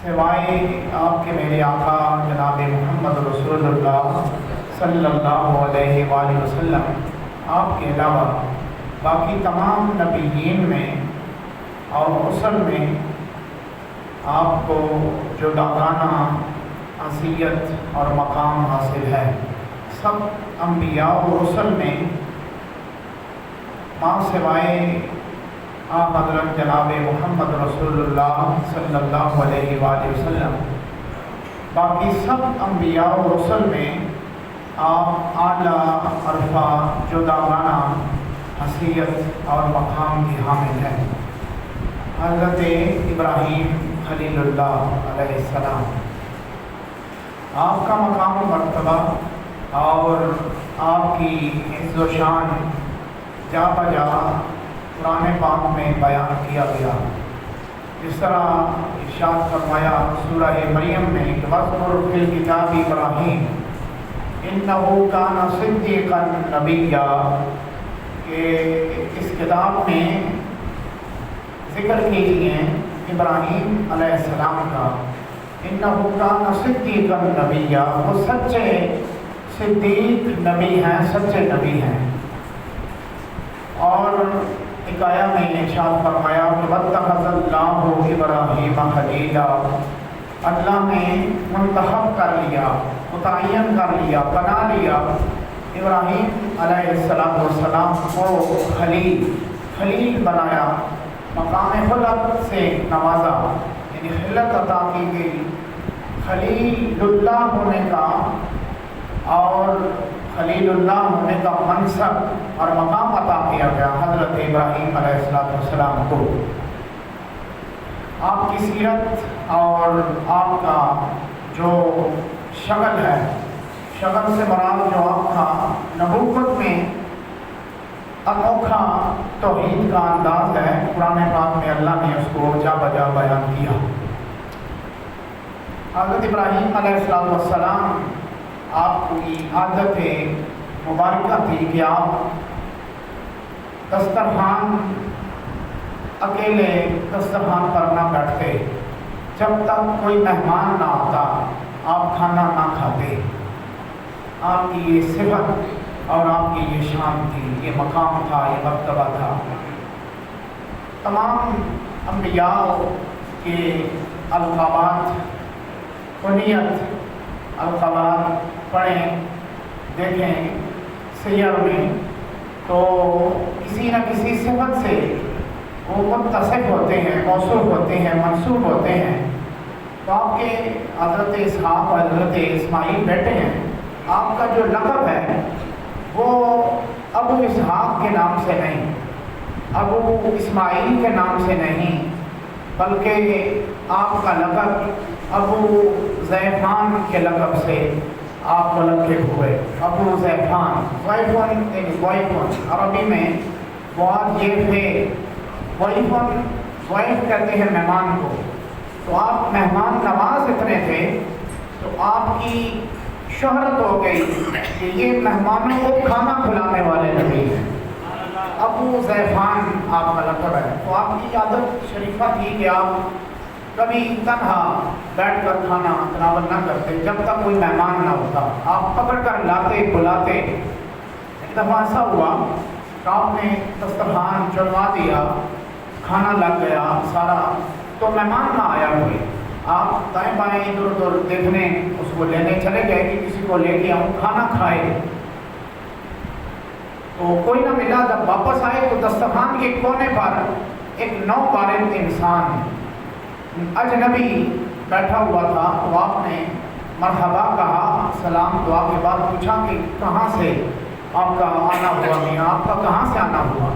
سوائے آپ کے میرے آقا جناب محمد رسول اللہ صلی اللہ علیہ وآلہ وسلم، آپ کے علاوہ باقی تمام نبیین میں اور رسل میں آپ کو جداگانہ حیثیت اور مقام حاصل ہے۔ سب انبیاء و رسل میں ماں سوائے آپ حضرت جناب محمد رسول اللہ صلی اللہ علیہ وآلہ وسلم، باقی سب انبیاء و رسل میں آپ اعلیٰ عرفہ جداگانہ حیثیت اور مقام کی حامل ہیں۔ حضرت ابراہیم خلیل اللہ علیہ السلام، آپ کا مقام و مرتبہ اور آپ کی عز و شان جا بجا قرآن پاک میں بیان کیا گیا۔ جس طرح ارشاد فرمایا سورہ مریم میں کہ وَاذْكُرْ فِي الْكِتَابِ ابراہیم اِنَّهُ كَانَ صِدِّيقًا نَبِيًّا، کہ اس کتاب میں ذکر کیجئے ابراہیم علیہ السلام کا، اِنَّهُ كَانَ صِدِّيقًا نَبِيًّا، وہ سچے صدیق نبی ہیں، سچے نبی ہیں۔ اور ایک آیا میں ارشاد فرمایا کہ وَاتَّخَذَ اللَّهُ إِبْرَاهِيمَ خَلِيلًا، اللہ نے منتخب کر لیا، متعین کر لیا، بنا لیا ابراہیم علیہ السلام کو خلیل بنایا، مقام خلت سے نوازا، یعنی خلت عطا کی گئی، خلیل اللہ ہونے کا اور خلیل اللہ ہونے کا منصب اور مقام عطا کیا گیا حضرت ابراہیم علیہ السلام کو۔ آپ کی سیرت اور آپ کا جو شکل ہے، شکل سے مراد جو آپ کا نبوت میں انوکھا توحید کا انداز ہے، قرآن پاک میں اللہ نے اس کو جا بجا بیان کیا۔ حضرت ابراہیم علیہ السلام، آپ کی عادت مبارکہ تھی کہ آپ دسترخوان اکیلے دسترخوان پر نہ بیٹھتے، جب تک کوئی مہمان نہ آتا آپ کھانا نہ کھاتے۔ آپ کی یہ صفت اور آپ کی یہ شان تھی، یہ مقام تھا، یہ مرتبہ تھا۔ تمام انبیاء کے القابات، کنیت القابات پڑھیں دیکھیں سیر میں، تو کسی نہ کسی صفت سے وہ متصف ہوتے ہیں، موصوف ہوتے ہیں، منسوب ہوتے ہیں۔ تو آپ کے حضرت اسحاق اور حضرت اسماعیل بیٹے ہیں، آپ کا جو لقب ہے وہ ابو اسحاق کے نام سے نہیں، ابو اسماعیل کے نام سے نہیں، بلکہ آپ کا لقب ابو زیفان کے لقب سے آپ ملقب ہوئے۔ ابو زیفان، وائفن عربی میں بہت یہ تھے، وائف کہتے ہیں مہمان کو، تو آپ مہمان نواز اتنے تھے تو آپ کی شہرت ہو گئی کہ یہ مہمانوں کو کھانا کھلانے والے نبی ہیں۔ ابو زیفان آپ کا لقب ہے۔ تو آپ کی عادت شریفہ تھی کہ آپ کبھی تنہا بیٹھ کر کھانا تناول نہ کرتے جب تک کوئی مہمان نہ ہوتا، آپ پکڑ کر لاتے بلاتے۔ ایک دفعہ ایسا ہوا کہ آپ نے دسترخوان چڑھوا دیا، کھانا لگ گیا سارا، تو مہمان نہ آیا ہوئے، آپ دائیں بائیں ادھر ادھر دیکھنے اس کو لینے چلے گئے کہ کسی کو لے کے آؤں کھانا کھائے، تو کوئی نہ ملا۔ جب واپس آئے تو دسترخوان کے کونے پر ایک نوبالغ انسان اجنبی بیٹھا ہوا تھا، تو آپ نے مرحبا کہا، سلام دعا کے بعد پوچھا کہ کہاں سے آپ کا آنا ہوا، میاں آپ کا کہاں سے آنا ہوا؟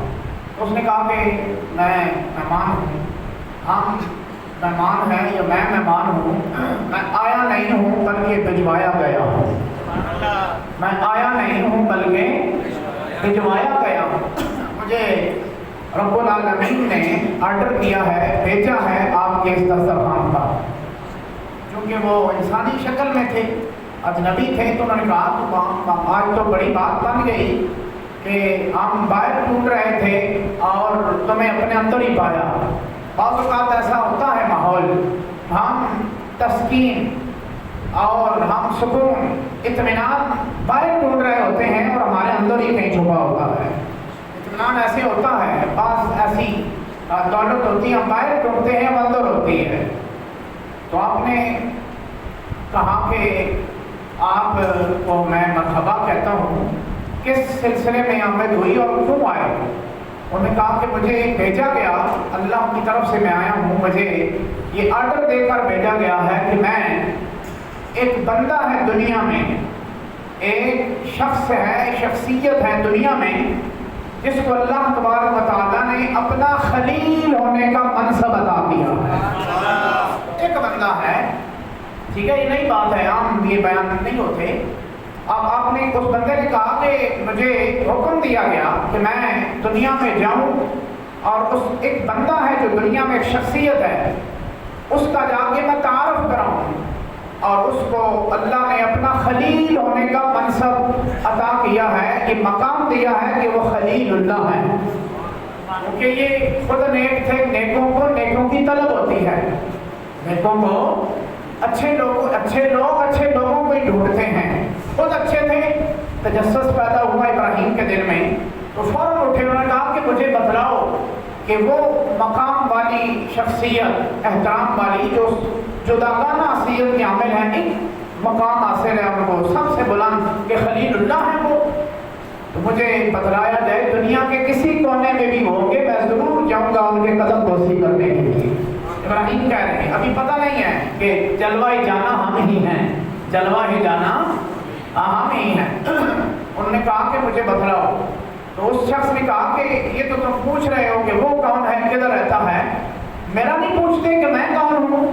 اس نے کہا کہ میں مہمان ہوں۔ ہم مہمان ہیں یا میں مہمان ہوں، میں آیا نہیں ہوں بلکہ بھجوایا گیا ہوں، میں آیا نہیں ہوں بلکہ بھجوایا گیا ہوں۔ مجھے رب العالمین نے آرڈر کیا ہے، بھیجا ہے آپ کے اس دسترخوان پر۔ چونکہ وہ انسانی شکل میں تھے، اجنبی تھے، تو انہوں نے کہا تو آج تو بڑی بات بن گئی کہ ہم باہر ڈھونڈ رہے تھے اور تمہیں اپنے اندر ہی پایا۔ بعض اوقات ایسا ہوتا ہے ماحول، ہم تسکین اور ہم سکون اطمینان باہر ڈھونڈ رہے ہوتے ہیں اور ہمارے اندر ہی کہیں چھپا ہوتا ہے۔ اطمینان ایسے ہوتا ہے، بعض ایسی دولت ہوتی ہے ہم باہر ڈھونڈتے ہیں، اندر ہوتی ہے۔ تو آپ نے کہا کہ آپ کو میں مرحبا کہتا ہوں، کس سلسلے میں آمد ہوئی اور کیوں آئے؟ انہوں نے کہا کہ مجھے بھیجا گیا، اللہ کی طرف سے میں آیا ہوں، مجھے یہ آرڈر دے کر بھیجا گیا ہے کہ میں ایک بندہ ہے دنیا میں، ایک شخص ہے، ایک شخصیت ہے دنیا میں جس کو اللہ تبارک و تعالیٰ نے اپنا خلیل ہونے کا منصب عطا کیا ہے۔ ایک بندہ ہے، ٹھیک ہے، یہ نئی بات ہے، عام یہ بیان نہیں ہوتے۔ اب آپ نے اس بندے نے کہا کہ مجھے حکم دیا گیا کہ میں دنیا میں جاؤں اور اس ایک بندہ ہے جو دنیا میں ایک شخصیت ہے، اس کا جا کے میں تعارف کراؤں، اور اس کو اللہ نے اپنا خلیل ہونے کا منصب عطا کیا ہے، یہ مقام دیا ہے کہ وہ خلیل اللہ ہے، کیونکہ یہ خود نیک تھے، نیکوں کو نیکوں کی طلب ہوتی ہے، نیکوں کو اچھے لوگ اچھے لوگوں کو ہی ڈھونڈتے ہیں، خود اچھے تھے، تجسس پیدا ہوا ابراہیم کے دل میں، تو فوراً اٹھے، انہوں نے کہا کہ مجھے بتلاؤ کہ وہ مقام والی شخصیت، احترام والی، جو جداگانہ حیثیت کے عامل ہیں، ایک مقام حاصل ہے ان کو سب سے بلند کہ خلیل اللہ ہے وہ، تو مجھے بتلایا جائے دنیا کے کسی کونے میں بھی ہوں گے، میں ضرور جاؤں گا ان کے قدم بوسی کرنے کے لیے۔ ابراہیم کہہ رہے ہیں ابھی پتہ نہیں ہے کہ جلوہ جانا ہم ہی ہیں، جلوہ جانا ہم ہی ہیں۔ انہوں نے کہا کہ مجھے بتلاؤ، تو اس شخص نے کہا کہ یہ تو تم پوچھ رہے ہو کہ وہ کون ہے، کدھر رہتا ہے، میرا نہیں پوچھتے کہ میں کون ہوں۔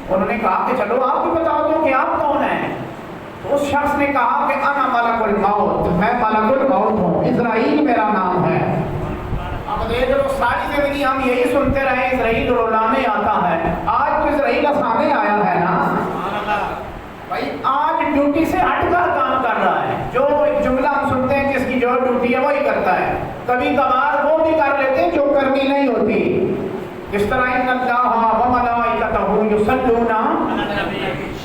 انہوں نے کہا کہ چلو آپ بھی بتا دو کہ آپ کون ہیں۔ تو اس شخص نے کہا کہ انا ملک الموت، میں ملک الموت ہوں، اسرائیل میرا نام ہے۔ اب دیکھ لو، ساری زندگی ہم یہی سنتے رہے اسرائیل رولانے آتا ہے، آج تو اسرائیل آسانے آیا ہے نا بھائی، آج ڈیوٹی سے ہٹ کر کام کر رہا ہے، جو جملہ ہم سنتے ہیں جس کی جو ڈیوٹی ہے وہی کرتا ہے، کبھی کبھار وہ بھی کر لیتے ہیں جو کرنی نہیں ہوتی، جس طرح ان اللہ و ملائکتہ یصلون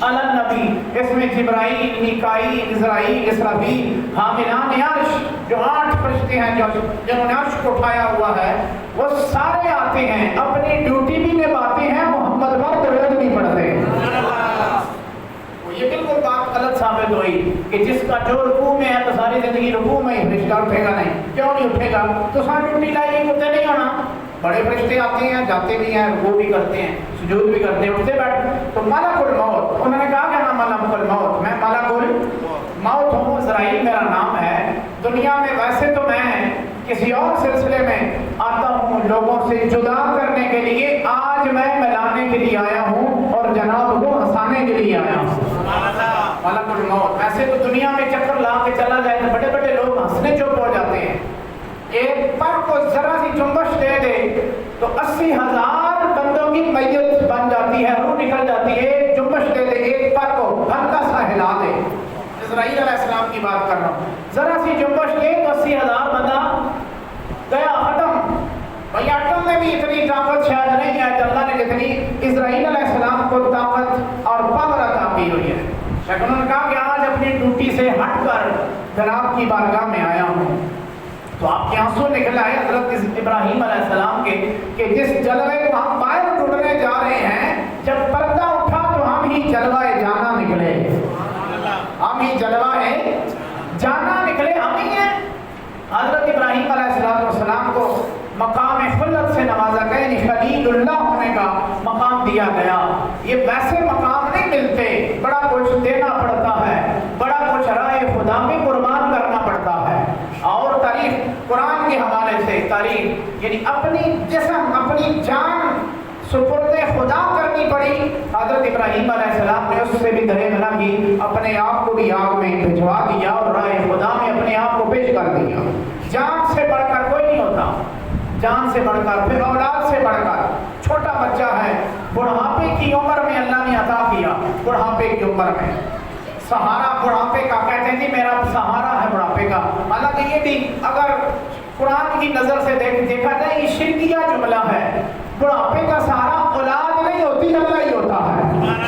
علی النبی، اس میں جبرائیل، میکائیل، اسرائیل، اسرافیل، حاملان عرش، جو 8 فرشتے ہیں جنہوں نے عرش کو اٹھایا ہوا ہے، وہ سارے آتے ہیں، اپنی ڈیوٹی بھی نبھاتے ہیں، محمد پر درود بھی پڑھتے ہیں۔ یہ بالکل بات غلط ثابت ہوئی کہ جس کا جو رکوع میں ہے تو ساری زندگی رکوع میں ہی، فرشتہ اٹھے گا نہیں، کیوں نہیں اٹھے گا؟ تو ساری ڈیوٹی لائی ہوتے نہیں ہونا، بڑے فرشتے آتے ہیں، جاتے بھی ہیں، رکوع بھی کرتے ہیں، سجود بھی کرتے ہیں، اٹھتے بیٹھتے۔ تو ملک الموت، انہوں نے کہا کہ نا ملک الموت، میں ملک الموت ہوں، اسرائیل میرا نام ہے۔ دنیا میں ویسے تو میں کسی اور سلسلے میں آتا ہوں لوگوں سے جدا کرنے کے لیے، آج میں ملانے کے لیے آیا ہوں اور جناب کو ہنسانے کے لیے آیا ہوں۔ ملک الموت، ایسے تو دنیا میں چکر لا کے چلا جائے تو بڑے بڑے لوگ ہنسنے چپ ہو جاتے ہیں، ایک پر کو ذرا سی جنبش دے دے تو 80,000 بندوں کی میت بن جاتی ہے، روح نکل جاتی ہے، ایک جنبش دے دے، ایک پر کو ہلکا سا ہلا دے۔ اسرائیل علیہ السلام کی بات کر رہا ہوں، ذرا سی جنبش دے تو 80,000 بندہ گیا، ختم۔ بھئی ایٹم میں بھی اتنی طاقت شاید نہیں ہے کہ اللہ نے جتنی اسرائیل علیہ السلام کو طاقت اور پاور عطا کی ہوئی ہے، لیکن انہوں نے کہا کہ آج اپنی ڈیوٹی سے ہٹ کر جناب کی بارگاہ میں آیا ہوں۔ تو آپ کے آنسو نکل آئے حضرت ابراہیم علیہ السلام کے کہ جس جلوے کو ہم باہر ڈھونڈنے جا رہے ہیں، جب پردہ اٹھا تو ہم ہی جلوہ جانا نکلے، ہم ہی جلوہ جانا نکلے، ہم ہی ہیں۔ حضرت ابراہیم علیہ السلام کو مقام خلت سے نوازا گیا، یعنی خلیل اللہ ہونے کا مقام دیا گیا۔ یہ ویسے مقام نہیں ملتے، بڑا کچھ دینا پڑتا ہے، بڑا کچھ راہ خدا میں قربان کرنا پڑتا ہے۔ اور تاریخ قرآن کے حوالے سے، تاریخ یعنی اپنی جسم، اپنی جان سپرد خدا کرنی پڑی۔ حضرت ابراہیم علیہ السلام نے اس سے بھی درگزر کی، اپنے آپ کو بھی آگ میں بھجوا دیا اور راہ خدا میں اپنے آپ کو پیش کر دیا۔ جان سے بڑھ کر کوئی نہیں ہوتا، جان سے بڑھ کر، پھر اولاد سے بڑھ کر، چھوٹا بچہ ہے، بڑھاپے کی عمر میں اللہ نے عطا کیا، بڑھاپے کی عمر میں سہارا بڑھاپے کا، کہتے ہیں جی میرا سہارا ہے بڑھاپے کا۔ حالانکہ یہ بھی اگر قرآن کی نظر سے دیکھا جائے، یہ شرکیہ جملہ ہے، بڑھاپے کا سہارا اولاد نہیں ہوتی، اللہ ہی ہوتا ہے۔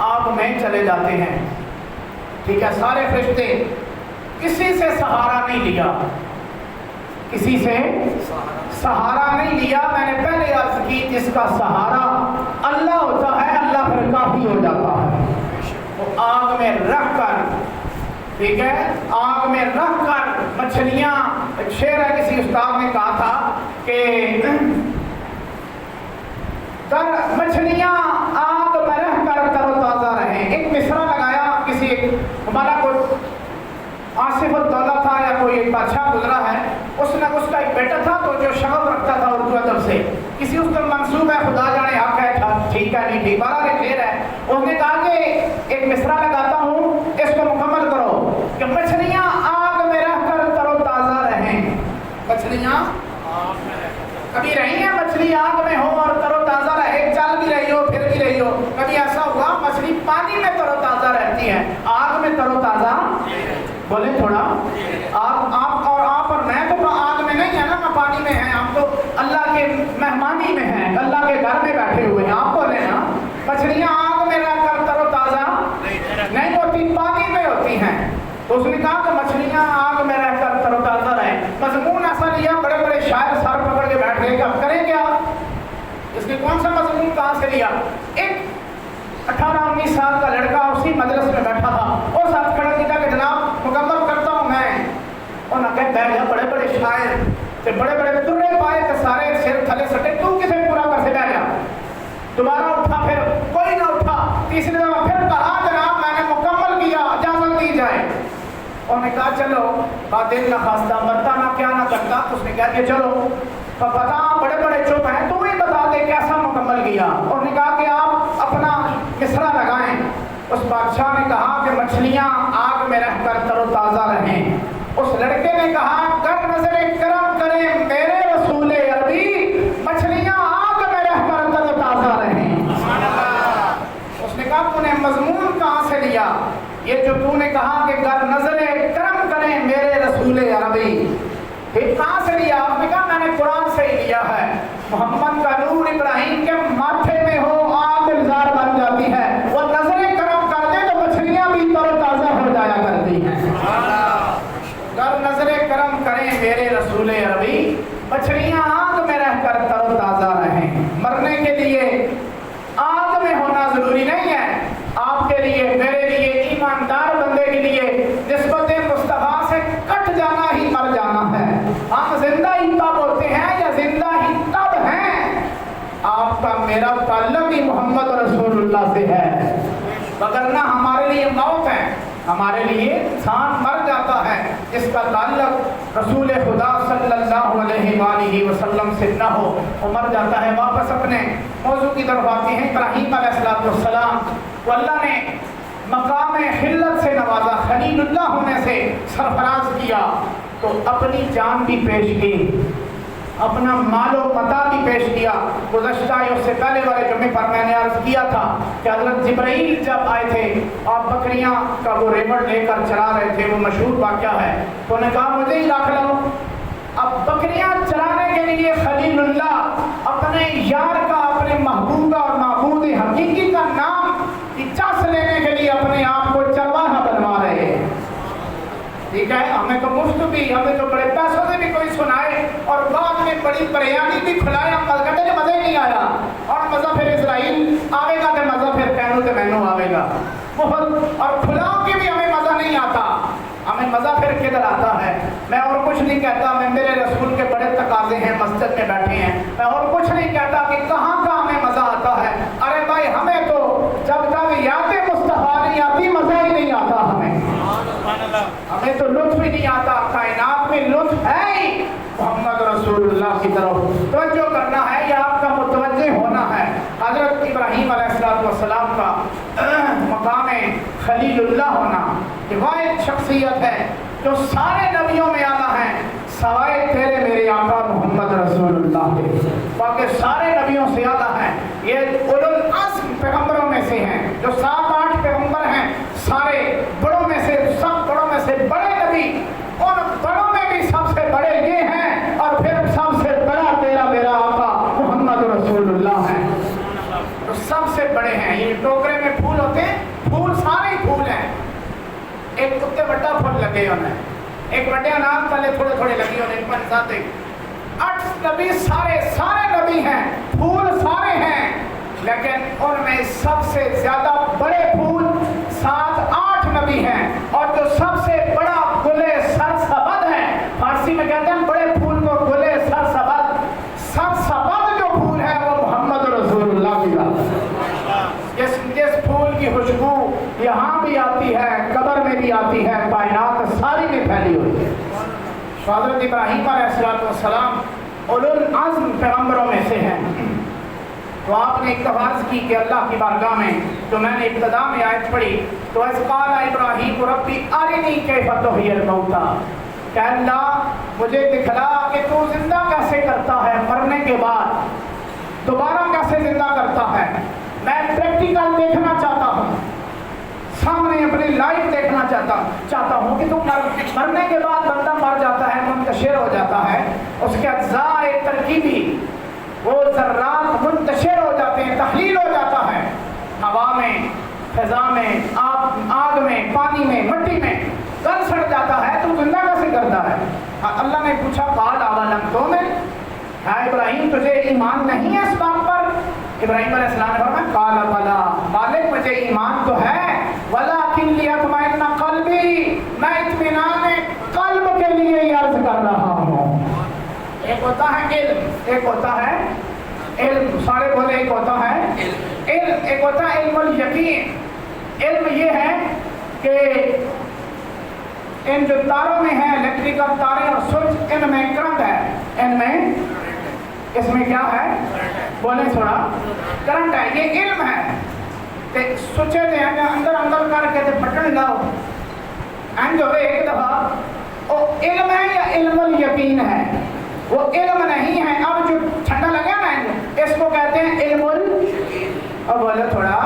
آگ میں چلے جاتے ہیں. ٹھیک ہے, سارے فرشتے, کسی سے سہارا نہیں لیا, کسی سے سہارا نہیں لیا. میں نے پہلے عرض کی جس کا سہارا اللہ ہوتا ہے اللہ پھر کافی ہو جاتا ہے. وہ آگ میں رکھ کر, ٹھیک ہے, آگ میں رکھ کر مچھلیاں, ایک شعر ہے کسی استاد نے کہا تھا کہ مچھلیاں آگ میں رہ کر تر و تازہ رہیں. ایک مصرع لگایا کسی, ہمارا کوئی آصف الدولہ تھا یا کوئی ایک بادشاہ گزرا ہے, اس کا ایک بیٹا تھا تو جو شغف رکھتا تھا اردو ادب سے, کسی اس پر منسوب ہے, خدا جانے حق ہے ٹھیک ہے نہیں ٹھیک, بارہ شعر ہے. اس نے کہا کہ ایک مصرع لگاتا ہوں, اس کو مکمل کرو کہ مچھلیاں آگ میں رہ کر تر و تازہ رہیں. مچھلیاں کبھی رہی ہیں مچھلی آگ میں ہو اور تر و تازہ رہے, چل بھی رہی ہو پھر بھی رہی ہو, کبھی ایسا ہوا مچھلی پانی میں تر و تازہ رہتی ہے, آگ میں تر و تازہ, بولے تھوڑا, آپ اور میں تو آگ میں نہیں ہے نا, میں پانی میں ہیں, ہم تو اللہ کے مہمانی میں ہیں, اللہ کے گھر میں بیٹھے ہوئے ہیں. آپ بولے نا مچھلیاں آگ میں رہ کر تر و تازہ نہیں ہوتی, پانی میں ہوتی ہیں. تو اس نے کہا کہ مچھلیاں آگ میں رہ کر تر و تازہ رہیں. مضمون ایسا لیا, بڑے بڑے شاعر سر پکڑ کے بیٹھ گئے کہ اب کریں کیا, اس نے کون سا مضمون کہاں سے لیا. ایک 18-19 سال کا لڑکا اسی مجلس میں بیٹھا تھا, وہ ساتھ کھڑا کیا کہ جناب مکمل کرتا ہوں میں. اور نہ کہ بیٹھ جا, بڑے بڑے شاعر سے بڑے بڑے ترے پائے کہ سارے سر تھلے سٹے, تو کسے پورا کر سے بیٹھ جا. دوبارہ اٹھا, پھر کوئی نہ اٹھا, تیسری دفعہ پھر کہا جناب میں نے مکمل کیا, اجازت دی جائے. انہوں نے کہا چلو, دل نہ خواستہ مرتا نہ کیا نہ کرتا. اس نے کہا کہ چلو بتا, بڑے بڑے چپ ہیں, تو ہی بتا دے کیسا مکمل کیا. انہوں نے کہا کہ آپ اپنا مصرع لگائیں. اس بادشاہ نے کہا کہ مچھلیاں آگ میں رہ کر تر و تازہ رہیں. اس لڑکے نے کہا گر نظر کرم کریں میرے رسول عربی, مچھلیاں آگ میں رہ کر تر و تازہ رہیں. اس نے کہا تو نے مضمون کہاں سے لیا, یہ جو تو نے کہا کہ گر نظر کرم کریں میرے رسول عربی, یہ کہاں سے لیا؟ آپ نے کہا میں نے قرآن سے ہی لیا ہے. محمد کا نور ابراہیم کے ماتھے میں ہو آگ گلزار بن جاتی ہے, وہ نظر کرم کر دے تو مچھلیاں بھی تر و تازہ ہو جایا کرتی ہیں. گر نظر کرم کریں میرے رسول عربی, مچھلیاں آگ میں رہ کر تر و تازہ رہیں. مرنے کے لیے آگ میں ہونا ضروری نہیں ہے. آپ کے لیے, میرے لیے, ایماندار بندے کے لیے نسبت مصطفیٰ سے کٹ جانا ہی مر جانا ہے. ہم زندہ ہی تب ہوتے ہیں یا زندہ ہی تب ہیں, آپ کا میرا تعلق ہی محمد رسول اللہ سے ہے. وگرنہ ہمارے لیے موت ہے, ہمارے لیے انسان مر جاتا ہے جس کا تعلق رسول خدا صلی اللہ علیہ وآلہ وسلم سے نہ ہو, وہ مر جاتا ہے. واپس اپنے موضوع کی طرف آتے ہیں. ابراہیم علیہ السلام کو اللہ نے مقام خلت سے نوازا, خلیل اللہ ہونے سے سرفراز کیا, تو اپنی جان بھی پیش کی, اپنا مال و متاع بھی پیش کیا. گزشتہ اس سے پہلے والے جمعے پر میں نے عرض کیا تھا کہ حضرت جبرائیل جب آئے تھے, آپ بکریاں کا وہ ریوڑ لے کر چلا رہے تھے, وہ مشہور واقعہ ہے. تو انہوں نے کہا مجھے ہی رکھ لو. اب بکریاں چلانے کے لیے خلیل اللہ اپنے یار کا, اپنے محبوب کا اور معبود حقیقی کا نام کی چس لینے کے لیے اپنے آپ کو چرواہا بنوا رہے ہیں. ٹھیک ہے, ہمیں تو مفت بھی, ہمیں تو بڑے پیسوں سے بھی کوئی سنائے اور بعد میں بڑی بریانی بھی کھلائے, ہم کہتے ہیں مزہ ہی نہیں آیا. اور مزہ پھر اسرائیل آئے گا تو مزہ پھر کہنو تو مینو آئے گا. بہت اور کھلاؤ کے بھی ہمیں مزہ نہیں آتا. ہمیں مزہ پھر کدھر آتا ہے؟ میں اور کچھ نہیں کہتا, میں میرے رسول کے بڑے تقاضے ہیں, مسجد میں بیٹھے ہیں, میں اور کچھ نہیں کہتا کہ کہاں کا ہمیں مزہ آتا ہے. ارے بھائی ہمیں تو جب تک یاد مصطفیٰ نہیں آتی مزہ ہی نہیں آتا. ہمیں تو لطف ہی نہیں آتا. کائنات میں لطف ہے ہی محمد رسول اللہ کی طرف توجہ کرنا ہے, یا آپ کا متوجہ ہونا ہے. حضرت ابراہیم علیہ السلام کا مقام خلیل اللہ ہونا یہ واحد شخصیت ہے جو سارے نبیوں میں اعلیٰ ہیں سوائے تیرے میرے آقا محمد رسول اللہ کے. باقی سارے نبیوں سے اعلیٰ ہیں. یہ اولو العزم پیغمبروں میں سے ہیں, جو 7-8 پیغمبر ہیں, سارے بڑوں میں سے, سب بڑوں میں سے بڑے نبی, ان بڑوں میں بھی سب سے بڑے یہ ہیں, اور پھر سب سے بڑا تیرا میرا آقا محمد رسول اللہ ہے. تو سب سے بڑے ہیں. یہ ٹوکرے میں پھول ہوتے ہیں, زیادہ پھول لگے ہونے ایک بڑے انام تلے تھوڑے تھوڑے لگی ہونے پن ساتے 8 نبی سارے نبی ہیں پھول سارے ہیں لیکن ان میں سب سے زیادہ بڑے پھول 7-8 نبی ہیں اور جو سب سے بڑا گلے سرسبد ہے فارسی میں کہتے ہیں بڑے پھول کو گلے سرسبد جو پھول ہے وہ محمد رسول اللہ کی ذات جس پھول کی خوشبو یہاں بھی آتی ہے قبر میں بھی آتی ہے کائنات ساری میں پھیلی ہوئی ہے حضرت ابراہیم علیہ السلام اولو العزم پیغمبروں میں سے ہیں تو آپ نے اقتباس کی کہ اللہ کی بارگاہ میں تو میں نے ابتدا میں آیت پڑھی تو اذ قال ابراہیم ربی ارنی کیف تحیی الموتى کہ اللہ مجھے دکھلا کہ تو زندہ کیسے کرتا ہے مرنے کے بعد دوبارہ کیسے زندہ کرتا ہے میں پریکٹیکل دیکھنا چاہتا ہوں سامنے اپنی لائف دیکھنا چاہتا ہوں کہ تو مرنے کے بعد بندہ مر جاتا ہے منتشر ہو جاتا ہے اس کے اجزاء ترکیبی وہ ذرات منتشر ہو جاتے ہیں تحلیل ہو جاتا ہے ہوا میں فضا میں آگ میں پانی میں مٹی میں گل سڑ جاتا ہے تو زندہ کیسے کرتا ہے اللہ نے پوچھا قال اولم تؤمن ہاں ابراہیم تجھے ایمان نہیں ہے اس بات پر ابراہیم علیہ السلام نے فرمایا قال بلا مالک مجھے ایمان تو ہے ولکن لیطمئن قلبی میں اطمینان قلب کے لیے یہ عرض کر رہا ہوں ایک ہوتا ہے علم ایک ہوتا ہے علم سارے بولے ایک ہوتا ہے علم ایک ہوتا ہے علم الیقین علم یہ ہے کہ ان جو تاروں میں ہے الیکٹریکل تاریں اور سوئچ ان میں کرنٹ ہے ان میں اس میں کیا ہے بولیں تھوڑا کرنٹ ہے یہ علم ہے کہ سوچے دے اندر کر کے بٹن لاؤ اینڈ جو ایک دفعہ وہ علم ہے یا علم الیقین ہے وہ علم نہیں ہے اب جو ٹھنڈا لگا نا اس کو کہتے ہیں علم اب بولے تھوڑا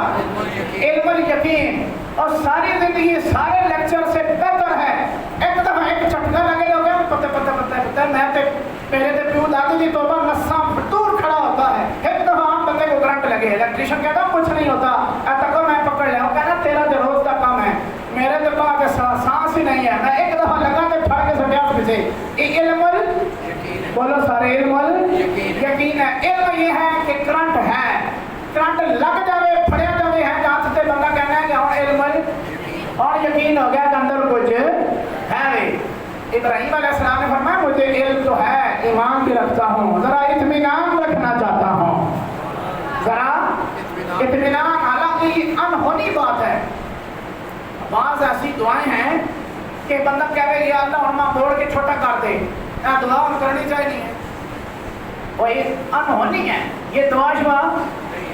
علم الیقین اور ساری زندگی سارے لیکچر سے بہتر ہے ایک دفعہ ایک چٹکا لگے گا پتہ میں تے پہلے تے پیو دادی دی توبہ نساں دور کھڑا ہوتا ہے ایک دفعہ ہم بندے کو کرنٹ لگے الیکٹریشین کہتا کچھ نہیں ہوتا تک میں پکڑ لیا وہ کہنا تیرا تو روز کا کام ہے میرے تو کہا کہ سانس ہی نہیں ہے میں ایک دفعہ لگا تے پھڑ کے سٹیا پیچھے یہ علم بولو سارے علم یقین ہے علم یہ ہے کہ کرنٹ ہے کرنٹ لگ جاوے پھڑیا جاوے ہے جہاں سے بندہ کہنا ہے کہ ہاں علم اور یقین ہو گیا کہ اندر کچھ ہے ابراہیم علیہ السلام نے فرمایا مجھے علم تو ہے ایمان بھی رکھتا ہوں ذرا اطمینان رکھنا چاہتا ہوں ذرا اطمینان حالانکہ یہ انہونی بات ہے بعض ایسی دعائیں ہیں کہ بندہ کہہ رہے یا اللہ ہمیں موڑ کے چھوٹا کر دے دعا ہم کرنی چاہیے اور یہ انہونی ہے یہ دعا شبہ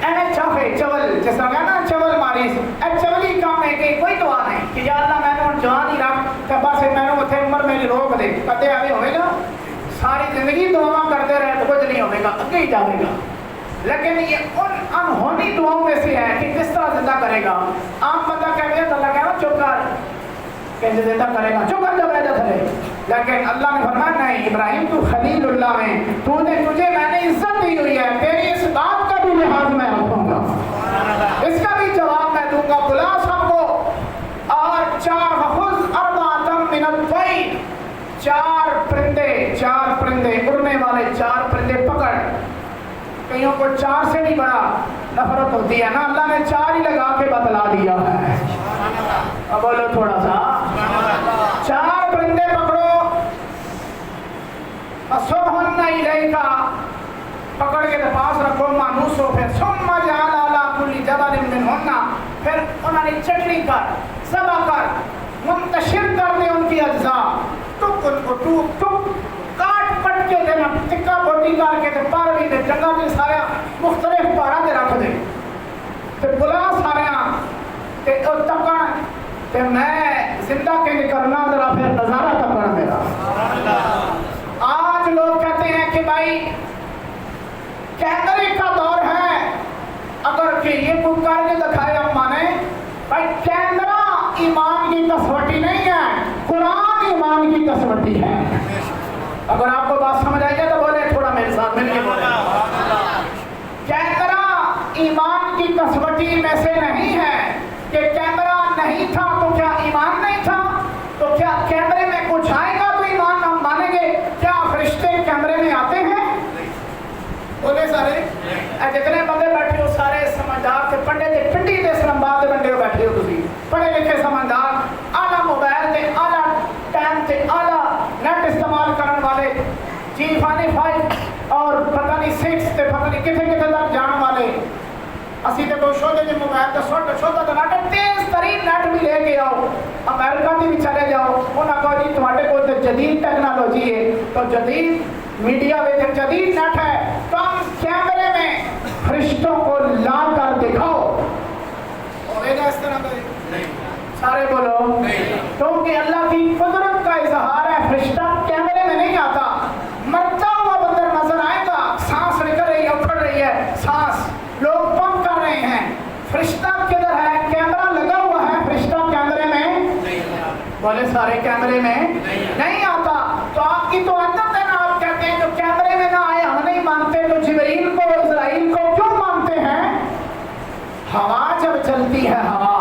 اینے چاہے چول جس طرح کہنا چول ماریس اے چولی کام ہے کہ کوئی دعا نہیں کہ یا اللہ میں نے جوان ہی رکھ کہ بس میں نے اتنے عمر میری روک دے کہتے آگے ہوئے گا ساری زندگی دعا کرتے رہے تو کچھ نہیں ہوئے گا اگے ہی جاوے گا لیکن یہ ان انہونی دعاؤں میں سے ہے کہ کس طرح زندہ کرے گا عام بندہ کہہ گیا تو اللہ کہہ رہا چپ کر کہ زندہ کرے گا چپ کر جب رہ جاتا ہے لیکن اللہ نے فرمایا نہیں ابراہیم تو خلیل اللہ میں تجھے میں نے عزت دی ہوئی ہے تیری اس بات کا بھی لحاظ میں رکھوں گا اس کا بھی جواب میں دوں گا بلا سب کو اور 4 خذ اربعۃ من الطیر 4 پرندے اڑنے والے 4 پرندے پکڑ کئیوں کو 4 سے نہیں بڑا نفرت ہوتی ہے نا اللہ نے 4 ہی لگا کے بتلا دیا ہے اب بولو تھوڑا سا 4 پرندے پکڑو فصرهن الیک پکڑ کے پاس رکھو مانوسو پھر ثم جعل علی کل جبل منهن پھر انہوں نے چٹنی کر ذبح کر منتشر کر دے ان کی اجزاء ٹک ان کو ٹک کاٹ پٹ کے دینا ٹکا بوٹی کر کے پار بھی دے جگہ بھی سارا مختلف پارا دے رکھ دے تے بلا سارا تے او تکن تے میں زندہ کے نکلنا ذرا پھر نظارہ تکن میرا آج لوگ کہتے ہیں کہ بھائی کیمرے کا دور ہے اگر کہ یہ کوئی کر کے دکھائے ہم مانے بھائی کیمرہ ایمان کی کسوٹی نہیں ہے قرآن ایمان کی کسوٹی ہے اگر آپ کو بات سمجھ آئی ہے تو بولے تھوڑا میرے ساتھ مل کے بولے کیمرہ ایمان کی کسوٹی میں سے نہیں ہے کہ کیمرہ نہیں تھا تو کیا ایمان نہیں تھا تو کیا پڑھے لکھے سمجھدار اعلیٰ موبائل سے اعلیٰ ٹائم سے اعلیٰ نیٹ استعمال کرنے والے G55 اور پتہ نہیں 6 سے پتہ نہیں کتنے کتنے تک جان والے اسی تے کوئی شودے جی موبائل تے شودا تے نیٹ تیز ترین نیٹ بھی لے کے آؤ امریکہ بھی چلے جاؤ انہاں کو جی تواڈے کول تے جدید ٹیکنالوجی ہے تو جدید میڈیا میں جدید نیٹ ہے تو ہم کیمرے میں فرشتوں کو لا کر دکھاؤ ہوئے گا اس طرح نہیں سارے بولو نہیں کیونکہ اللہ کی قدرت کا اظہار ہے فرشتہ کیمرے میں نہیں آتا مرتا ہوا بندر نظر آئے گا سانس نکل رہی ہے اکھڑ رہی ہے سانس لوگ پمپ کر رہے ہیں فرشتہ کدھر ہے کیمرہ لگا ہوا ہے فرشتہ کیمرے میں بولے سارے کیمرے میں نہیں آتا تو آپ کی تو عادت ہے نا آپ کہتے ہیں جو کیمرے میں نہ آئے ہم نہیں مانتے تو جبرائیل کو اسرائیل کو کیوں مانتے ہیں ہوا جب چلتی ہے ہوا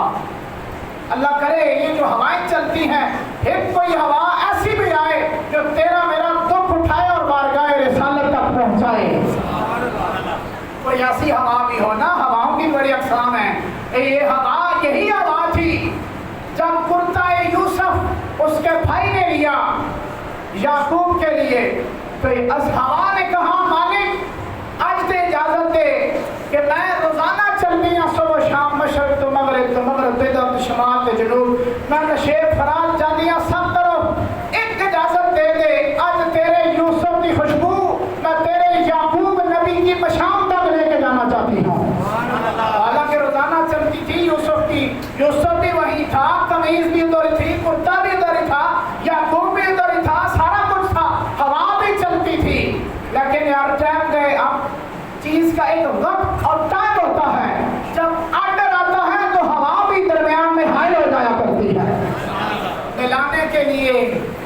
اللہ کرے یہ جو ہوائیں چلتی ہیں ایک کوئی ہوا ایسی بھی آئے جو تیرا میرا دکھ اٹھائے اور بارگاہ رسالت تک پہنچائے کوئی ایسی ہوا بھی ہو نا ہواؤں کی بڑی اقسام ہیں یہ ہوا یہی ہوا تھی جب کرتا یوسف اس کے بھائی نے لیا یعقوب کے لیے تو اس ہوا نے کہا مالک آج دے اجازت دے کہ میں روزانہ چلتی ہوں صبح شام مشرق تو مغرب بدر شمال تو جنوب میں نشیب فرات جاتی ہوں سب طرف ایک اجازت دے دے آج تیرے یوسف کی خوشبو میں تیرے یعقوب نبی کی مشام تک لے کے جانا چاہتی ہوں حالانکہ روزانہ چلتی تھی یوسف بھی وہی تھا قمیض بھی ادھر تھی کرتا بھی ادھر تھا یعقوب بھی ادھر تھا سارا کچھ تھا ہوا بھی چلتی تھی لیکن یار ٹائم گئے اب چیز کا ایک وقت اور ٹائم ہوتا ہے جب آرڈر آتا ہے تو ہوا بھی درمیان میں حائل ہو جایا کرتی ہے ملانے کے لیے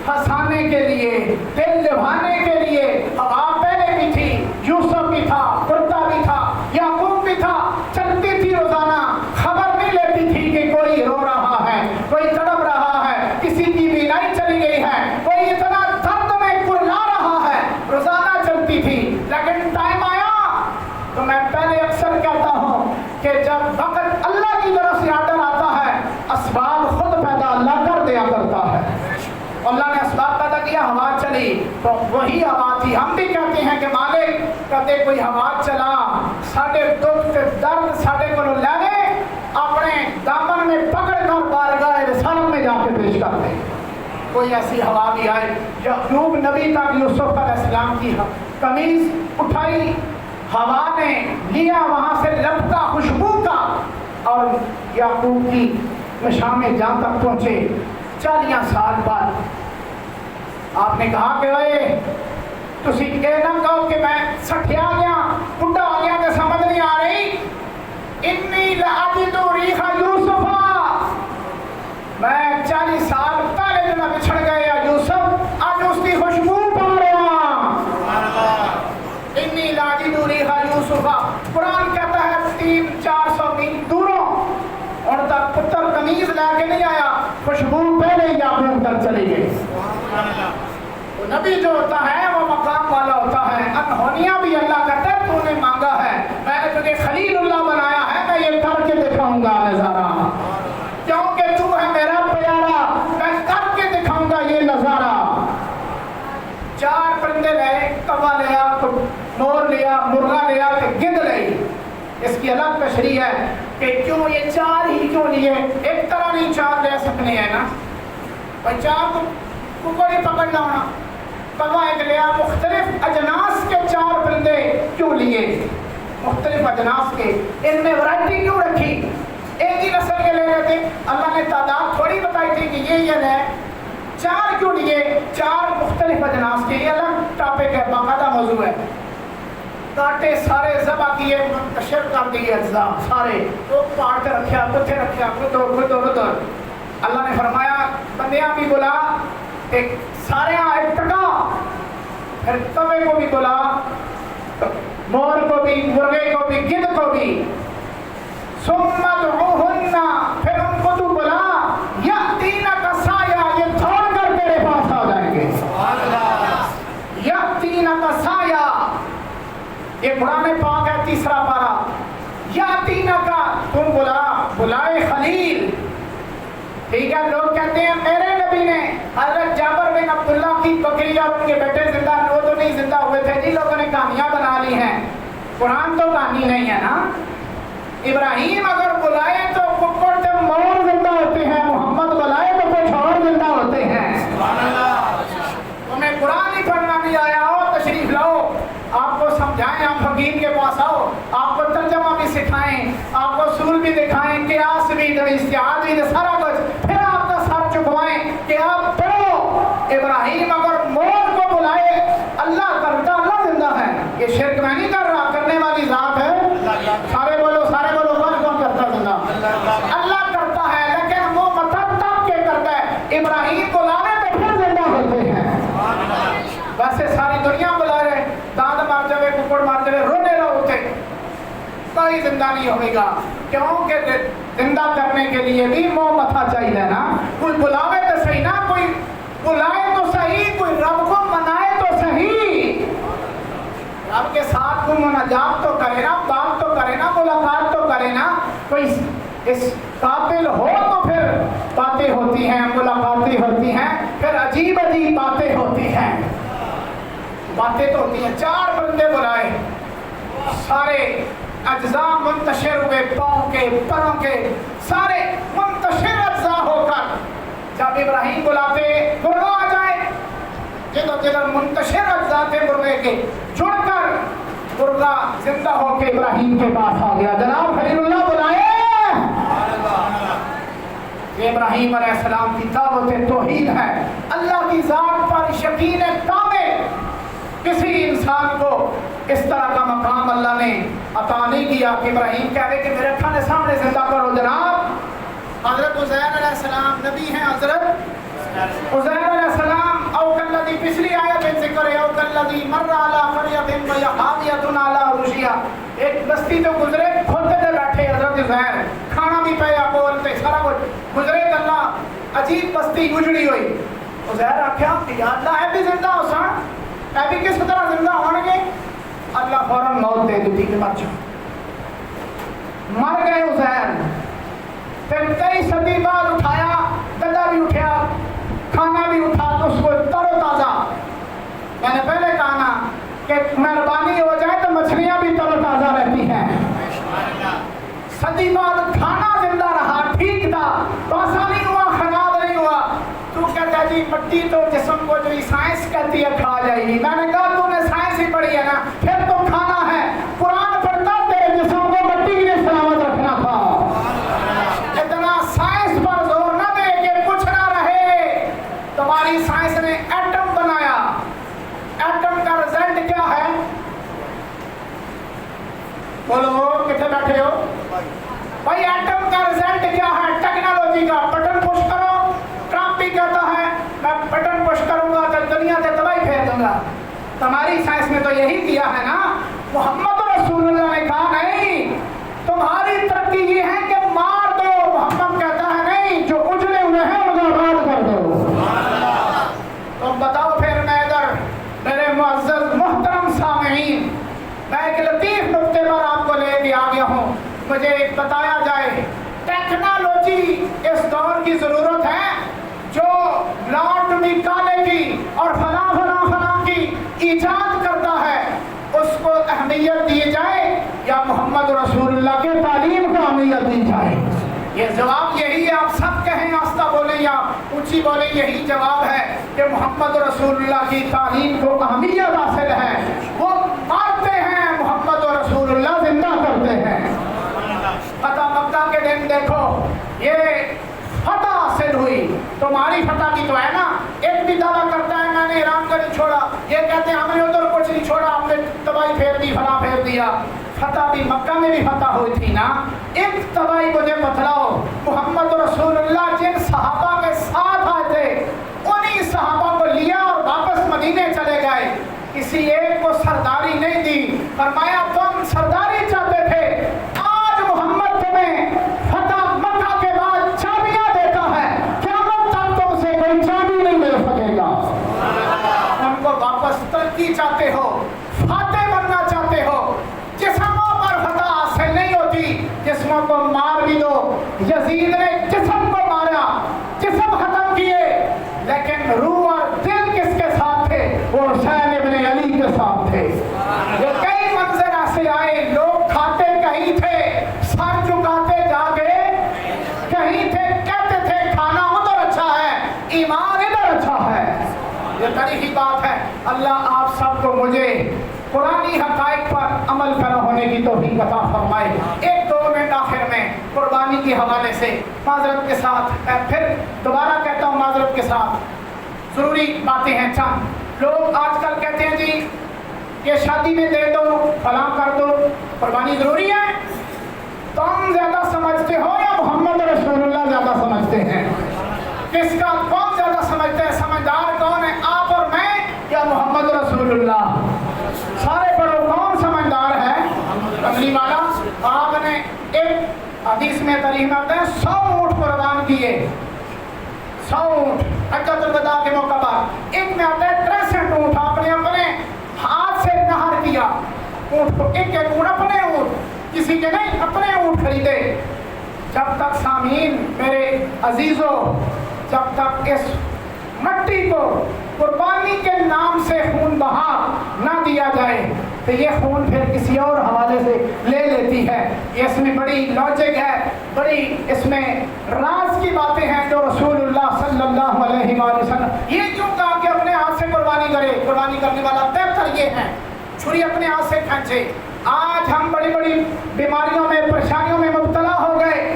ہنسانے کے لیے دل لبھانے کے لیے ہوا پہلے بھی تھی یوسف بھی تھا کرتا بھی تھا یعقوب بھی تھا چلتی تھی روزانہ خبر نہیں لیتی تھی کہ کوئی رو رہا ہے کوئی تڑپ رہا ہے کسی کی بینائی چلی گئی ہے کوئی اتنا درد میں کرلا رہا ہے روزانہ چلتی تھی لیکن ٹائم آیا تو میں پہلے اکثر کہتا ہوں کہ جب وقت اللہ کی طرف سے آرڈر آتا ہے اسباب خود پیدا اللہ کر دیا کرتا ہے اللہ نے اسباب پیدا کیا ہوا چلی تو وہی ہوا تھی ہم بھی کہتے ہیں کہ مالک کہتے کوئی ہوا چلا ساڑھے دکھ درد ساڑھے کو لے لے اپنے دامن میں پکڑ کر بارگاہ رسالت میں جا کے پیش کر دے کوئی ایسی ہوا بھی آئے یعقوب نبی تک یوسف علیہ السلام کی قمیض اٹھائی ہوا نے لیا وہاں سے لپٹا خوشبو کا اور یعقوب کی مشام جان تک پہنچے 40 سال بعد آپ نے کہا کہ اے تسی یہ نہ کہو کہ میں سٹھیا گیا بڈھا ہو گیا کہ سمجھ نہیں آ رہی انی لاجد ریح یوسف میں 40 سال پہلے جو میں بچھڑ گیا یوسف آج اس کی خوشبو پا رہا انی لاجد ریح یوسف قرآن کہتا ہے 300-400 میل دوروں اور تک پتر قمیض لا کے نہیں آیا خوشبو پہلے ہی یعقوب تک چلی گئی تو نبی جو ہوتا ہے وہ مقام والا ہوتا ہے انہونیاں بھی اللہ کہتا ہے تو نے مانگا ہے میں نے تجھے خلیل اللہ بنایا ہے میں یہ کر کے دکھاؤں گا نظارہ کیونکہ تو ہے میرا پیارا میں کر کے دکھاؤں گا یہ نظارہ 4 پرندے لے کوا لیا مور لیا مرغا لیا گدھ لئی اس کی الگ تشریح ہے کہ کیوں یہ 4 ہی کیوں لیے ایک طرح نہیں 4 لے سکنے ہیں نا بھائی 4 کو کوئی پکڑنا ہونا کوا ایک لیا مختلف اجناس کے 4 پرندے کیوں لیے مختلف اجناس کے ان میں ورائٹی کیوں رکھی ایک ہی نسل کے لے رہے تھے اللہ نے تعداد تھوڑی بتائی تھی کہ یہ لے 4 کیوں لیے 4 مختلف اجناس کے یہ الگ ٹاپک ہے باقاعدہ موضوع ہے کاٹے سارے ذبح کیے منتشر کر دیے اجزاء سارے تو پاڑ کے رکھیا کتھے رکھیا ادھر اللہ نے فرمایا بندیاں بھی بلا ایک سارے ایک ٹکا پھر کوے کو بھی بلا مور کو بھی مرغے کو بھی گدھ کو بھی ثم ادعوہن پھر ان کو تو بلا یأتینک سایہ یہ دوڑ کر تیرے پاس آ جائیں گے یأتینک سایہ یہ قرآن پاک ہے 3 پارہ یأتینک تم بلائے خلیل ٹھیک ہے، لوگ کہتے ہیں میرے نبی نے حضرت جابر بن عبداللہ کی بکری اور ان کے بیٹے زندہ، وہ تو نہیں زندہ ہوئے تھے جی، لوگوں نے کہانیاں بنا لی ہیں، قرآن تو کہانی نہیں ہے نا۔ ابراہیم اگر بلائے تو ککڑ سے مور زندہ ہوتے ہیں، محمد بلائے تو کچھ اور زندہ ہوتے ہیں۔ تمہیں قرآن ہی پڑھنا نہیں آیا ہو، تشریف لاؤ، آپ کو سمجھائیں، آپ حکیم کے پاس آؤ، آپ کو ترجمہ بھی سکھائیں، آپ کو اصول بھی دکھائیں، قیاس بھی، اجتہاد بھی، سارا کچھ، پھر آپ کا سر چکوائیں کہ آپ پڑھو۔ ابراہیم اگر مور کو بلائے، اللہ کرتا، اللہ زندہ ہے، یہ شرک میں نہیں کر رہا، کرنے والی ذات ہے۔ سارے بولو کون کرتا زندہ؟ اللہ کرتا ہے، لیکن وہ مطلب تب کے کرتا ہے، ابراہیم بلانے تو پھر زندہ ہوتے ہیں۔ ویسے ساری دنیا بلا رہے، داند مار جائے، ککڑ مار جائے، رونے رہو ہوتے، کوئی زندہ نہیں ہوئے گا، کیونکہ زندہ کرنے کے لیے بھی منہ متھا چاہیے نا، کوئی بلاوے تو صحیح نا، کوئی بلائے تو صحیح، کوئی رب کو منائے تو صحیح، رب کے ساتھ کوئی مناجات تو کرے نا، بات تو کرے نا، ملاقات تو کرے نا، کوئی اس قابل ہو تو پھر باتیں ہوتی ہیں، ملاقاتیں ہوتی ہیں، پھر عجیب عجیب باتیں ہوتی ہیں، باتیں تو ہوتی ہیں۔ 4 بندے بلائے، سارے اجزاء منتشر ہوئے، پاؤں کے، پروں کے، سارے منتشر اجزاء ہو کر جب ابراہیم بلاتے مرغا آ جائے، جدھر جدھر منتشر اجزاء تھے مرغے کے، جڑ کر مرغا زندہ ہو کے ابراہیم کے پاس آ گیا، جناب خلیل اللہ بلائے۔ یہ ابراہیم علیہ السلام کی دعوت توحید ہے، اللہ کی ذات پر یقین کامل۔ کسی انسان کو اس طرح کا مقام اللہ نے عطا نہیں کیا کہ ابراہیم کہہ دے کہ میرے کھانے سامنے زندہ کرو۔ جناب حضرت عزیر علیہ السلام نبی ہیں، حضرت عزیر علیہ السلام، او کلذی، پچھلی آیت میں ذکر ہے، او کلذی مر علی قریۃ وہی خاویۃ علی عروشہا، ایک بستی تو گزرے، کھوتے سے بیٹھے حضرت عزیر، کھانا بھی پیا، بولتے، سارا کچھ گزرے، اللہ عجیب بستی اجڑی ہوئی۔ عزیر آخیا یا اللہ ہے بھی زندہ ہو سن، اے بھی کس طرح زندہ ہون گے؟ اللہ فوراً موت دے دیتی کہ مر جاؤ، مر گئے عزیر۔ پھر کئی صدی بعد اٹھایا، گدا بھی اٹھیا، کھانا بھی اٹھا، تو اس کو تر و تازہ، میں نے پہلے کہا نا کہ مہربانی ہو جائے تو مچھلیاں بھی تر و تازہ رہتی ہیں۔ صدی بعد کھانا زندہ رہا، ٹھیک تھا، پاسا نہیں ہوا، خراب نہیں ہوا۔ تو کہتا ہے جی مٹی تو جسم کو جو سائنس کہتی ہے کھا جائے گی، میں نے کہا تو نے سائنس ہی پڑھی ہے نا، پھر تو کھانا ہے، قرآن پڑھتا تیرے جسم کو مٹی کے لیے سلامت رکھنا تھا۔ اتنا سائنس پر زور نہ دے کہ کچھ نہ رہے۔ تمہاری سائنس نے ایٹم بنایا، ایٹم کا رزلٹ کیا ہے؟ بولو کتنے بیٹھے ہو بھائی؟ ایٹم کا رزلٹ کیا ہے؟ ٹیکنالوجی کا بٹن پش کرو، ٹرمپ بھی کہتا ہے میں بٹن پش کروں گا تو دنیا سے تباہی پھیر دوں گا۔ تمہاری سائنس نے تو یہی کیا ہے نا۔ محمد رسول اللہ نے کہا نہیں، تمہاری ترقی یہ ہے کہ مار دو، محمد کہتا ہے نہیں، جو اجڑے ہوئے ہیں ان کو آباد کر دو۔ تم بتاؤ پھر، میں ادھر میرے معزز محترم سامعین، میں ایک لطیف نقطے پر آپ کو لے کے آ گیا ہوں، مجھے ایک بتایا جائے، ٹیکنالوجی اس دور کی ضرورت ہے جو لارڈ میکالے کی اور فلاں فلاں فلاں کی ایجاد کرتا ہے، اس کو اہمیت دی جائے یا محمد رسول اللہ کے تعلیم کو اہمیت دی جائے؟ یہ جواب یہی ہے، آپ سب کہیں، آستہ بولیں یا اونچی بولیں، یہی جواب ہے کہ محمد رسول اللہ کی تعلیم کو اہمیت حاصل ہے۔ وہ مارتے ہیں، محمد رسول اللہ زندہ کرتے ہیں۔ فتح مکہ کے دن دیکھو، یہ فتح حاصل ہوئی، تمہاری فتح بھی تو ہے نا۔ ایک بھی دعویٰ کرتا ہے میں نے ایران کا نہیں چھوڑا، یہ کہتے ہیں ہم نے ادھر کچھ نہیں چھوڑا، ہم نے تباہی پھیر دی، فلاں پھیر دیا۔ فتح بھی مکہ میں بھی فتح ہوئی تھی نا۔ ایک تباہی مجھے بتلاؤ، محمد رسول اللہ جن صحابہ کے ساتھ آئے تھے انہی صحابہ کو لیا اور واپس مدینے چلے گئے، کسی ایک کو سرداری نہیں دی۔ فرمایا تم سرداری چاہتے تھے، آج محمد تمہیں فتح مکہ کے بعد چابیاں دیتا ہے، قیامت تک تم سے کوئی چابی نہیں مل سکے گا۔ ان کو واپس ترقی چاہتے ہو، فاتح بننا چاہتے ہو، جسموں پر فتح حاصل نہیں ہوتی، جسموں کو مار بھی دو۔ یزید نے جسم کو مارا بڑی ہی بات ہے. اللہ آپ سب کو مجھے قرآنی حقائق پر عمل کرا ہونے کی توفیق عطا فرمائے. ایک دو منٹ آخر میں قربانی کے حوالے سے معذرت کے ساتھ پھر دوبارہ کہتا ہوں معذرت کے ساتھ ضروری باتیں ہیں. چند لوگ آج کل کہتے ہیں جی یہ شادی میں دے دو فلاں کر دو, قربانی ضروری ہے. تم زیادہ سمجھتے ہو یا محمد رسول اللہ زیادہ سمجھتے ہیں؟ کس کا کون زیادہ سمجھتے ہیں؟ سمجھدار کون ہے, آپ اور میں یا محمد رسول اللہ؟ سارے پڑھو کون سمجھدار ہے؟ کملی والا. آپ نے ایک حدیث میں تاریخ آتا ہے 100 اونٹ قربان کیے, 100 اونٹ حجۃ الوداع کے موقع پر. ایک میں آتا ہے 63 اونٹ آپ نے اپنے ہاتھ سے نہر کیا اونٹ کو. ایک ایک اونٹ اپنے اونٹ, کسی کے نہیں, اپنے اونٹ خریدے. جب تک سامعین میرے عزیزوں, جب تک اس مٹی کو قربانی کے نام سے خون بہا نہ دیا جائے تو یہ خون پھر کسی اور حوالے سے لے لیتی ہے. اس میں بڑی لاجک ہے, بڑی اس میں راز کی باتیں ہیں جو رسول اللہ صلی اللہ علیہ وآلہ وسلم یہ کیوں کہا کہ اپنے ہاتھ سے قربانی کرے. قربانی کرنے والا بہتر یہ ہے چھری اپنے ہاتھ سے کھینچے. آج ہم بڑی بڑی بیماریوں میں پریشانیوں میں مبتلا ہو گئے.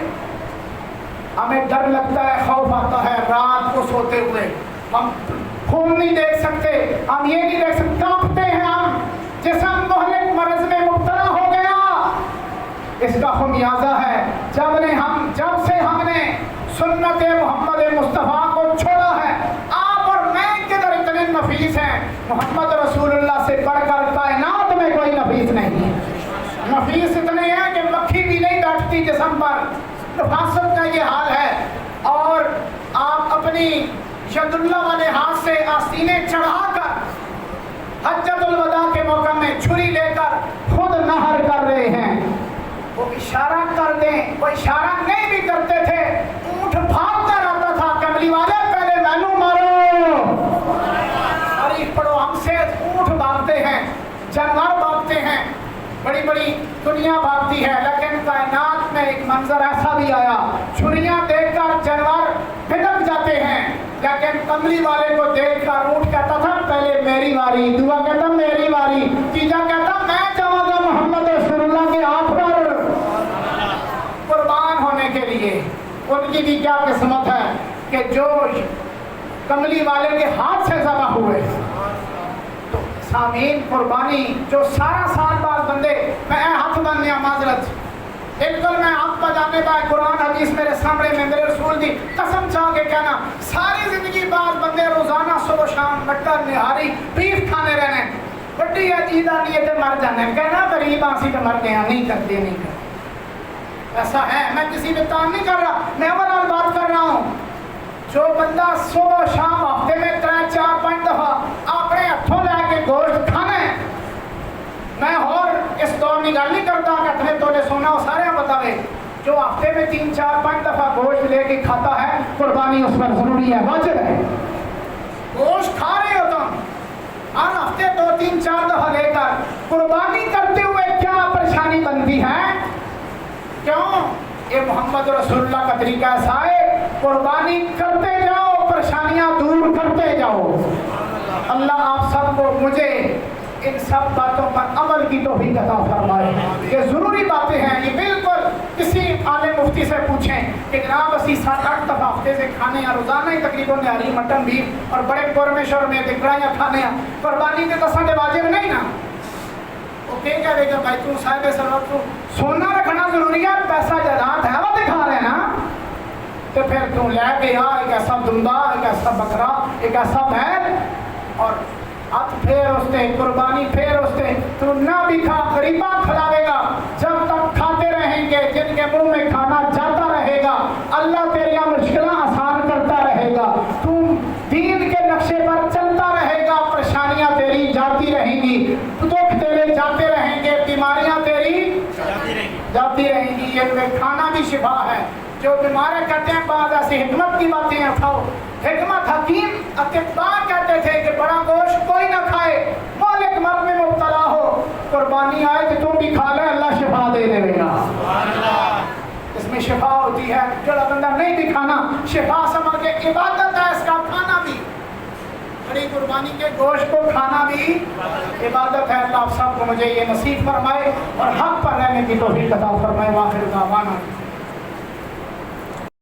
ہمیں ڈر لگتا ہے, خوف آتا ہے رات کو سوتے ہوئے. ہم خون نہیں دیکھ سکتے, ہم یہ نہیں دیکھ سکتے, کانپتے ہیں ہم. جسم مہلک مرض میں مبتلا ہو گیا. اس کا خمیازہ ہے جب سے ہم نے سنت محمد مصطفیٰ کو چھوڑا ہے. آپ اور میں کدھر اتنے نفیس ہیں, محمد رسول اللہ سے بڑھ کر کائنات میں کوئی نفیس نہیں ہے. نفیس اتنے ہیں کہ مکھی بھی نہیں بیٹھتی جسم پر. نفاست کا یہ حال ہے. اور آپ اپنی ید اللہ والے ہاتھ سے آستینے چڑھا کر حجۃ الوداع کے موقع میں چھری لے کر خود نہر کر رہے ہیں. وہ اشارہ کر دیں, وہ اشارہ نہیں بھی کرتے تھے, اونٹ بھاگتا رہتا تھا. کملی والے پہلے مینو مارو. تاریخ پڑھو, ہم سے اونٹ بھاگتے ہیں, جانور بھاگتے ہیں, بڑی بڑی دنیا بھاگتی ہے. لیکن کائنات میں ایک منظر ایسا بھی آیا, چھریاں دیکھ کر جانور بھٹک جاتے ہیں, لیکن کملی والے کو دیکھ کر اونٹ کہتا تھا پہلے میری باری, دعا کہتا میری باری, تیجا کہتا میں جاؤں گا محمد رسول اللہ کے ہاتھ پر قربان ہونے کے لیے. ان کی بھی کیا قسمت ہے کہ جو کملی والے کے ہاتھ سے ذبح ہوئے. تو سامعین قربانی جو سارا سال بعد بندے میں ہاتھ بننے معذرت بالکل میں آپ کا جانے کا قرآن حدیث میرے سامنے میں میرے رسول دی قسم چاہ کے کہنا ساری زندگی بعد بندے روزانہ صبح شام مٹر نہاری بیف کھانے رہنے بڑی عجیدہ نیت مر جانے کہنا غریب آنسی تو مر گیا نہیں کرتے. ایسا ہے, میں کسی پہ تان نہیں کر رہا, میں اوورال بات کر رہا ہوں. جو بندہ صبح شام ہفتے میں 3-4-5 دفعہ اپنے ہاتھوں لے کے گوشت کھانا ہے, میں اور اس دور کی گل نہیں کرتا کہ اتنے تولے سونا وہ سارے بتاوے. جو ہفتے میں 3-4-5 دفعہ گوشت لے کے کھاتا ہے قربانی اس پر ضروری ہے, واجب ہے. گوشت کھا رہے ہو تم, ہر ہفتے 2-3-4 دفعہ لے کر قربانی کرتے ہوئے کیا پریشانی بنتی ہے؟ کیوں؟ یہ محمد رسول اللہ کا طریقہ ایسا ہے, قربانی کرتے جاؤ, پریشانیاں دور کرتے جاؤ. اللہ آپ سب کو مجھے ان سب باتوں پر عمل کی توفیق عطا فرمائے. یہ ضروری باتیں ہیں, یہ بالکل کسی عالم مفتی سے پوچھیں کہ جناب اسی 7-8 دفعہ ہفتے سے کھانے ہیں, روزانہ ہی تقریباً نہاری مٹن بیف اور بڑے قورمے میں دکڑائیاں کھانے ہیں, قربانی کے تو سارے واجب نہیں نا. وہ کہے گا بھائی تو صاحب سرور تو سونا رکھنا ضروری ہے, پیسہ جائیداد ہے وہ دکھا رہے ہیں نا, تو پھر تو لے کے آ ایک ایسا دمبا, ایک ایسا بکرا, ایک ایسا بیل اور ہاتھ پھیر استے قربانی پھیر استے. تو نہ بھی کھا, غریباں کھلاوے گا, جب تک کھاتے رہیں گے جن کے منہ میں کھانا جاتا رہے گا اللہ تیری مشکلیں آسان کرتا رہے گا. تم دین کے نقشے پر چلتا رہے گا, پریشانیاں تیری جاتی رہیں گی, دکھ تیرے جاتے رہیں گے, بیماریاں تیری جاتی رہیں گی. یہ کھانا بھی شفا ہے. جو بیمارے کہتے ہیں بعض ایسی حکمت کی باتیں ہیں, کھاؤ. حکمت حکیم اطباء کہتے تھے کہ بڑا گوشت کوئی نہ کھائے, مالک مرض میں مبتلا ہو, قربانی آئے کہ تم بھی کھا لے, اللہ شفا دے دے گا. اس میں شفا ہوتی ہے. جو بندہ نہیں بھی کھانا شفا سمجھ کے عبادت ہے اس کا کھانا بھی. بڑی قربانی کے گوشت کو کھانا بھی عبادت ہے۔ اللہ آپ سب کو مجھے یہ نصیب فرمائے اور حق پر رہنے کی توفیق عطا فرمائے۔ وآخر دعوانا